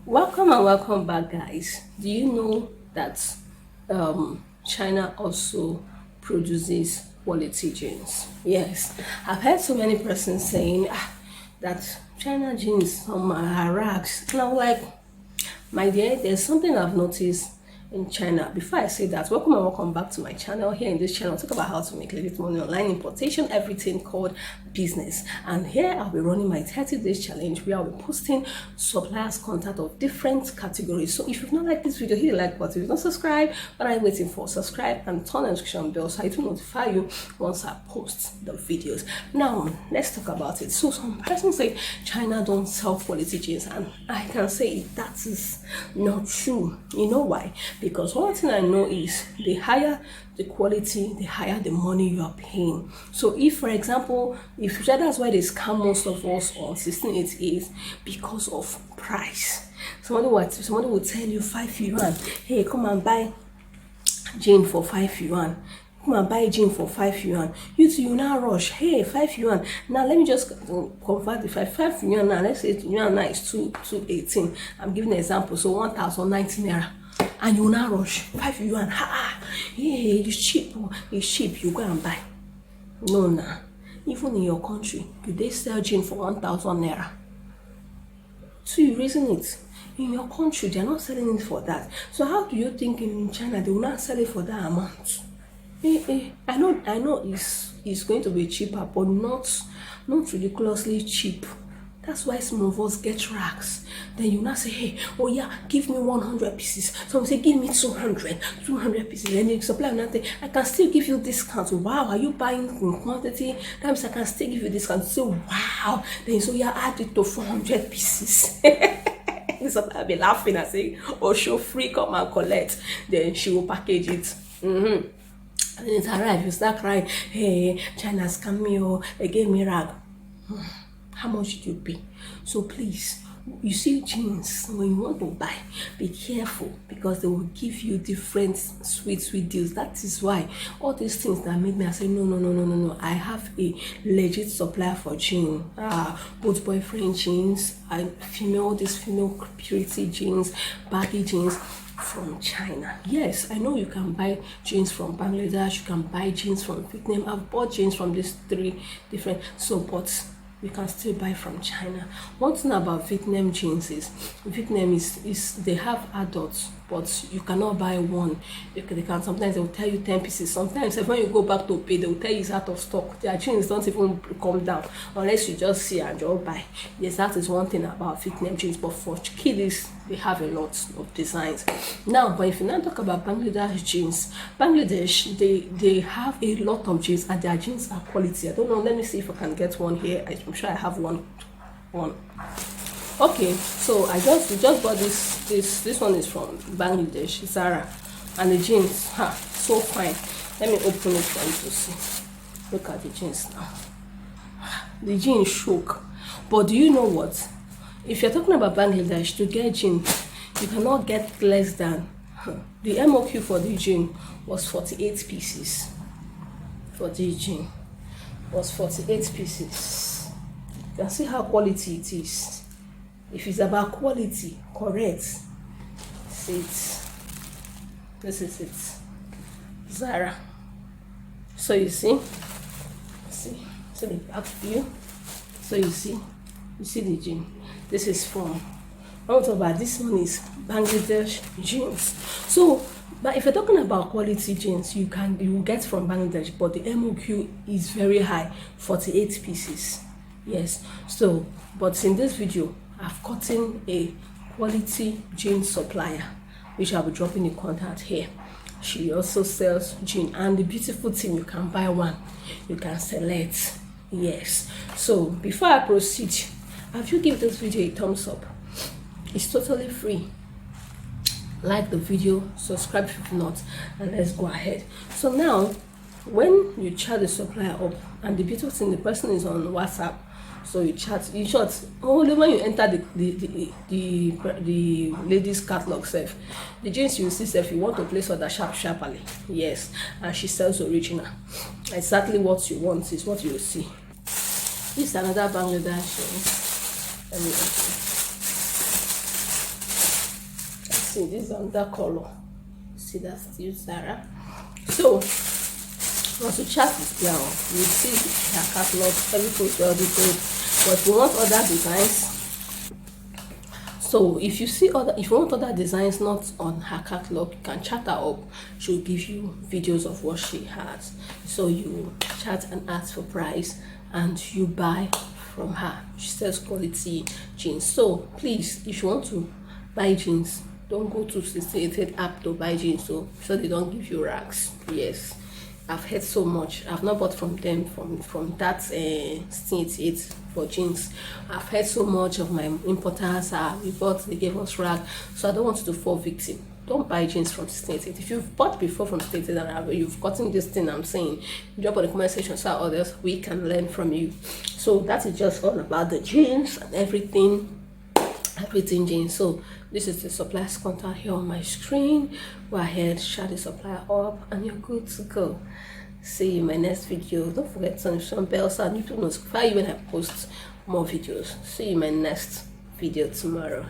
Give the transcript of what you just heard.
Welcome and welcome back, guys. Do you know that China also produces quality jeans? Yes, I've heard so many persons saying that China jeans some are rags, and I'm like, my dear, there's something I've noticed in China. Before I say that, welcome and welcome back to my channel. Here in this channel, talk about how to make legit money online, importation, everything called business. And here I'll be running my 30 days challenge where I'll be posting suppliers contact of different categories. So if you've not liked this video, hit the like button. If you've not subscribed, what are you waiting for? Subscribe and turn on the notification bell so it will notify you once I post the videos. Now let's talk about it. So some persons say China don't sell quality jeans, and I can say that is not true. You know why? Because one thing I know is the higher the quality, the higher the money you are paying. So if, for example, if that's why they scam most of us on 1688 because of price. Somebody will tell you 5 yuan. Hey, come and buy jean for 5 yuan. Come and buy jean for 5 yuan. You now rush. Hey, 5 yuan. Now let me just convert the 5 yuan now. Let's say yuan now is 218. I'm giving an example. So 1,090 naira. And you now rush 5 yuan. Yeah, it's cheap. It's cheap. You go and buy. No, nah. Even in your country, do they sell jean for 1,000 naira? So you reason it. In your country, they're not selling it for that. So how do you think in China they will not sell it for that amount? I know it's going to be cheaper, but not ridiculously cheap. That's why some of us get racks. Then you now say, hey, oh yeah, give me 100 pieces. Some say, give me 200 pieces. And the supplier will not say, I can still give you discount. Wow, are you buying in quantity? That means I can still give you discount. So wow. Then so yeah, add it to 400 pieces. The supplier will be laughing and saying, oh, show free, come and collect. Then she will package it. And then it's arrived, you start crying, hey, China's coming, oh, they gave me rag. How much did you pay? So please, you see jeans, when you want to buy, be careful because they will give you different sweet deals. That is why all these things that made me, I say, no. I have a legit supplier for jeans. Both boyfriend jeans, female purity jeans, baggy jeans from China. Yes, I know you can buy jeans from Bangladesh, you can buy jeans from Vietnam. I've bought jeans from these three different, but you can still buy from China. One thing about Vietnam jeans is Vietnam is they have adults, but you cannot buy one. They can sometimes they'll tell you 10 pieces. Sometimes when you go back to pay, they'll tell you it's out of stock. Their jeans don't even come down unless you just see and just buy. Yes, that is one thing about Vietnam jeans. But for kiddies, they have a lot of designs. Now, but if you now talk about Bangladesh jeans, Bangladesh they have a lot of jeans and their jeans are quality. I don't know. Let me see if I can get one here. I'm sure I have one. Okay, so we just bought this one is from Bangladesh, Zara, and the jeans, so fine. Let me open it for you to see. Look at the jeans now. The jeans shook, but do you know what? If you're talking about Bangladesh, to get jeans, you cannot get less than the MOQ for the jean was 48 pieces. For the jean was 48 pieces. You can see how quality it is. If it's about quality, correct. See it. This is it. Zara. So you see the back view. So you see the jean. This is from, I want to talk about this one is Bangladesh jeans. So, but if you're talking about quality jeans, you will get from Bangladesh, but the MOQ is very high, 48 pieces. Yes. So, but in this video, I've gotten a quality jean supplier, which I'll be dropping the contact here. She also sells jean, and the beautiful thing, you can buy one, you can select. Yes. So before I proceed, have you give this video a thumbs up? It's totally free. Like the video, subscribe if not, and let's go ahead. So now, when you chat the supplier up, and the beautiful thing, the person is on WhatsApp. So you chat, only when you enter the ladies catalog self, the jeans you see self, you want to place order sharply. Yes, and she sells original. Exactly what you want is what you will see. This is another Bangladesh jeans. Let me open. see this on that color. See, that's still Zara. So once you chat with girl, you see her catalog, every post well detailed. But if you want other designs, so if you want other designs not on her catalog, you can chat her up. She'll give you videos of what she has. So you chat and ask for price, and you buy from her. She sells quality jeans. So please, if you want to buy jeans, don't go to 68 app to buy jeans, so they don't give you racks. Yes, I've heard so much. I've not bought from them from that 68 for jeans. I've heard so much of my importers. We bought, they gave us rack, so I don't want you to fall victim. Don't buy jeans from 68. If you've bought before from 68 and you've gotten this thing I'm saying, drop on the comment section so others we can learn from you. So that is just all about the jeans and everything jeans. So this is the supplier's contact here on my screen. Go ahead, share the supplier up, and you're good to go. See you in my next video. Don't forget to turn on bell so I need to notify you when I post more videos. See you in my next video tomorrow.